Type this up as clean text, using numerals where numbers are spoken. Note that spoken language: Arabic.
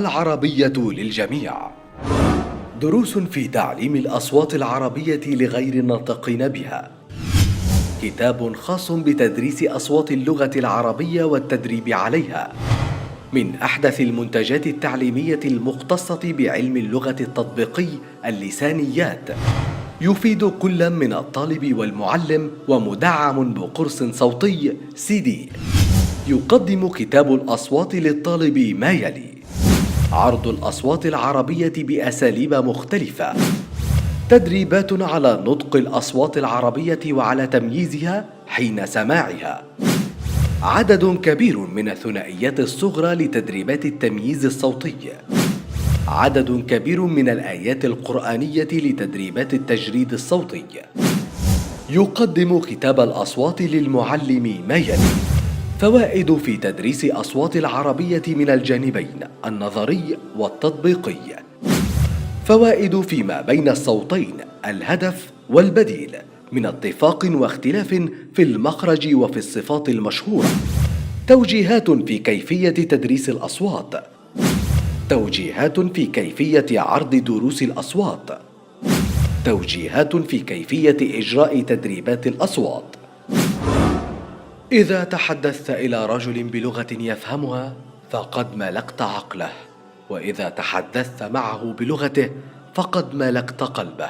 العربية للجميع. دروس في تعليم الأصوات العربية لغير الناطقين بها. كتاب خاص بتدريس أصوات اللغة العربية والتدريب عليها، من أحدث المنتجات التعليمية المختصة بعلم اللغة التطبيقي اللسانيات، يفيد كل من الطالب والمعلم، ومدعم بقرص صوتي CD. يقدم كتاب الأصوات للطالب ما يلي: عرض الأصوات العربية بأساليب مختلفة، تدريبات على نطق الأصوات العربية وعلى تمييزها حين سماعها، عدد كبير من الثنائيات الصغرى لتدريبات التمييز الصوتي، عدد كبير من الآيات القرآنية لتدريبات التجريد الصوتي. يقدم كتاب الأصوات للمعلم ما يلي: فوائد في تدريس أصوات العربية من الجانبين النظري والتطبيقي، فوائد فيما بين الصوتين الهدف والبديل من اتفاق واختلاف في المخرج وفي الصفات المشهورة، توجيهات في كيفية تدريس الأصوات، توجيهات في كيفية عرض دروس الأصوات، توجيهات في كيفية إجراء تدريبات الأصوات. إذا تحدثت إلى رجل بلغة يفهمها فقد ملكت عقله، وإذا تحدثت معه بلغته فقد ملكت قلبه.